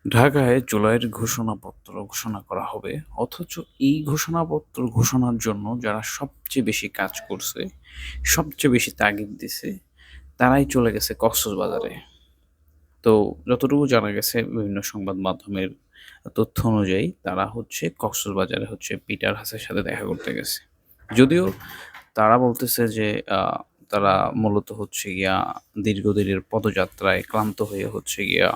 ঢাকায় জুলাইয়ের ঘোষণাপত্র ঘোষণা করা হবে, অথচ এই ঘোষণাপত্র ঘোষণার জন্য যারা সবচেয়ে বেশি কাজ করছে, সবচেয়ে বেশি তাগিদ দিছে, তারাই চলে গেছে কক্সবাজারে। তো যতটুকু জানা গেছে বিভিন্ন সংবাদ মাধ্যমের তথ্য অনুযায়ী তারা হচ্ছে কক্সবাজারে হচ্ছে পিটার হাসের সাথে দেখা করতে গেছে। যদিও তারা বলতেছে যে তারা মূলত হচ্ছে গিয়া দীর্ঘদিনের পদযাত্রায় ক্লান্ত হয়ে হচ্ছে গিয়া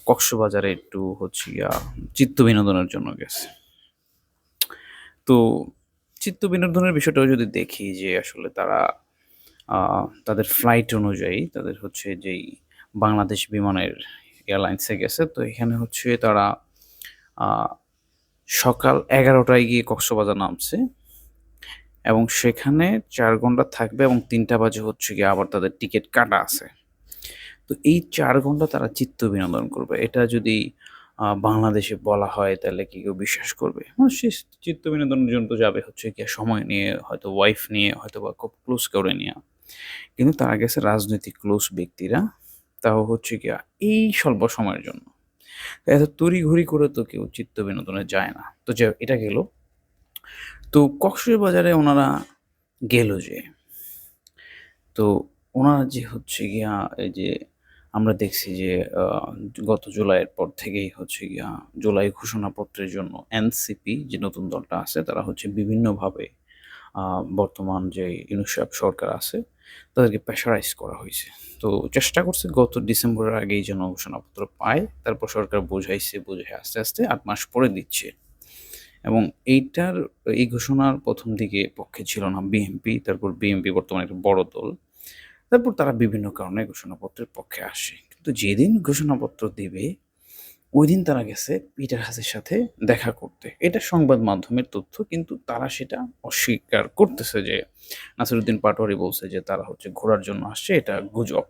কক্সবাজারে একটু হচ্ছে গিয়া চিত্ত বিনোদনের জন্য গেছে। তো চিত্ত বিনোদনের বিষয়টাও যদি দেখি যে আসলে তারা তাদের ফ্লাইট অনুযায়ী তাদের হচ্ছে যেই বাংলাদেশ বিমানের এয়ারলাইন্সে গেছে, তো এখানে হচ্ছে তারা আ সকাল ১১টায় গিয়ে কক্সবাজার নামছে এবং সেখানে ৪ ঘন্টা থাকবে এবং ৩টা বাজে হচ্ছে গিয়ে আবার তাদের টিকেট কাটা আছে। তো এই ৪ ঘন্টা তারা চিত্ত বিনোদন করবে। এটা যদি বাংলাদেশে বলা হয় তাহলে কি কেউ বিশ্বাস করবে? মানুষ চিত্ত বিনোদনের জন্য তো যাবে হচ্ছে গিয়ে সময় নিয়ে, হয়তো ওয়াইফ নিয়ে, হয়তোবা খুব ক্লোজ কাউরে নিয়া। কিন্তু তারা গেছে রাজনৈতিক ক্লোজ ব্যক্তিরা, তাও হচ্ছে গিয়া এই স্বল্প সময়ের জন্য। এত তড়িঘড়ি করে তো কেউ চিত্ত বিনোদনে যায় না। তো এটা গেল। তো কক্সবাজারে ওনারা গেল যে, তো ওনারা যে হচ্ছে গিয়া এই যে আমরা দেখছি যে আ গত জুলাইয়ের পর থেকেই হচ্ছে গিয়া জুলাই ঘোষণাপত্রের জন্য এনসিপি যে নতুন দলটা আছে তারা হচ্ছে বিভিন্নভাবে আ বর্তমান যে ইউনূস সাহেব সরকার আছে তাদেরকে প্রেশারাইজ করা হইছে। তো চেষ্টা করছে গত ডিসেম্বরের আগেই যেন ঘোষণাপত্র পায়। তারপর সরকার বুঝাইছে, বুঝায় আস্তে, আস্তে ৮ মাস পরে দিচ্ছে। এবং এই ঘোষণার ১ম দিকে পক্ষে ছিল না বিএনপি। তারপর বিএনপি বর্তমানে একটা বড় দল। তারপর তারা বিভিন্ন কারণে ঘোষণাপত্রের পক্ষে আসে। কিন্তু যেদিন ঘোষণাপত্র দিবে, ঐদিন তারা গেছে পিটার হাসের সাথে দেখা করতে। এটা সংবাদ মাধ্যমের তথ্য, কিন্তু তারা সেটা অস্বীকার করতেছে যে নাসিরুদ্দিন পাটোয়ারি বলছে যে তারা হচ্ছে ঘোরার জন্য আসছে, এটা গুজব।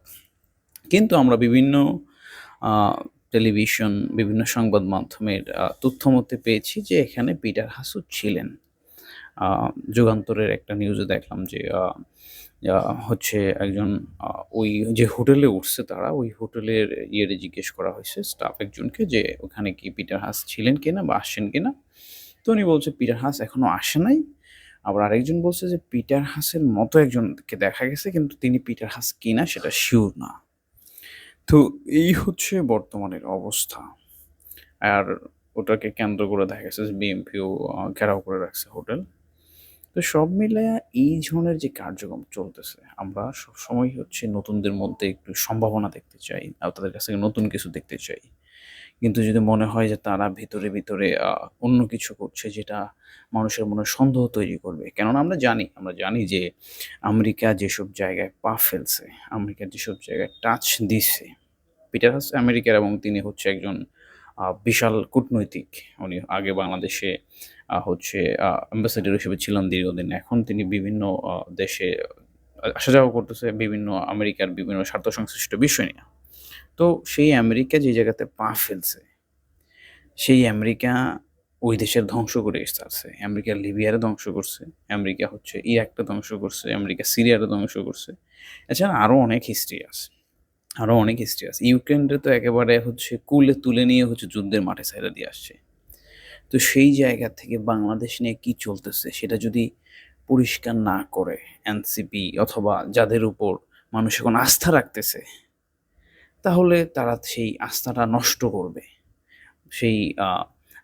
কিন্তু আমরা বিভিন্ন আ টেলিভিশন, বিভিন্ন সংবাদ মাধ্যমের তথ্য মতে পেয়েছি যে এখানে পিটার হাসও ছিলেন। আ যুগান্তরের একটা নিউজে দেখলাম যে আ আ হচ্ছে একজন আ ওই যে হোটেলে উঠছে তারা, ওই হোটেলের জিজ্ঞেস করা হয়েছে স্টাফ একজনকে যে, "ওখানে কি পিটার হাস ছিলেন কিনা বা আসছেন কিনা?" তো উনি বলছে, "পিটার হাস এখনো আসে নাই।" আবার আরেকজন বলছে যে, "পিটার হাসের মতো একজনকে দেখা গেছে কিন্তু তিনি পিটার হাস কিনা সেটা সিউর না।" তো এই হচ্ছে বর্তমানের অবস্থা। আর ওটাকে কেন্দ্র করে দেখা গেছে যে বিএনপিও ঘেরাও করে রাখছে হোটেল। তো সব মিলায়া এই ধরনের যে কার্যক্রম চলতেছে, আমরা সবসময় হচ্ছে নতুনদের মধ্যে একটু সম্ভাবনা দেখতে চাই। তাদের কাছ থেকে নতুন কিছু দেখতে চাই। কিন্তু যদি মনে হয় যে তারা ভিতরে, ভিতরে অন্য কিছু করছে যেটা মানুষের মনে সন্দেহ তৈরি করবে। কেননা আমরা জানি যে আমেরিকা যেসব জায়গায় পা ফেলছে, আমেরিকা যেসব জায়গায় টাচ দিছে, পিটার হাস আমেরিকার এবং তিনি হচ্ছে একজন বিশাল কূটনৈতিক। উনি আগে বাংলাদেশে হচ্ছে অ্যাম্বাসেডর হিসেবে ছিলেন দীর্ঘদিন। এখন তিনি বিভিন্ন দেশে আসা যাওয়া করতেছে বিভিন্ন আমেরিকার বিভিন্ন স্বার্থ সংশ্লিষ্ট বিষয় নিয়ে। তো সেই আমেরিকা যে জায়গাতে পা ফেলছে, সেই আমেরিকা ওই দেশের ধ্বংস করে আসছে। আমেরিকা লিবিয়ারে ধ্বংস করছে, আমেরিকা হচ্ছে ইরাকটা ধ্বংস করছে, আমেরিকা সিরিয়াটা ধ্বংস করছে। এছাড়া আরো অনেক হিস্ট্রি আছে। আরো অনেক হিস্ট্রি আছে। ইউক্রেনরে তো একেবারে হচ্ছে কুলে তুলে নিয়ে হচ্ছে যুদ্ধের মাঠে ছাইড়া দিয়ে আসছে। তো সেই জায়গা থেকে বাংলাদেশ নিয়ে কি চলতেছে সেটা যদি পরিষ্কার না করে এনসিপি অথবা যাদের উপর মানুষ এখন আস্থা রাখতেছে, তাহলে তারা সেই আস্থাটা নষ্ট করবে। সেই আ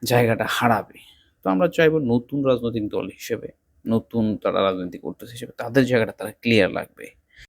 জায়গাটা হারাবে। তো আমরা চাইবো নতুন রাজনৈতিক দল হিসেবে, নতুন তারা রাজনীতি করতেছে হিসেবে তাদের জায়গাটা তারা ক্লিয়ার রাখবে।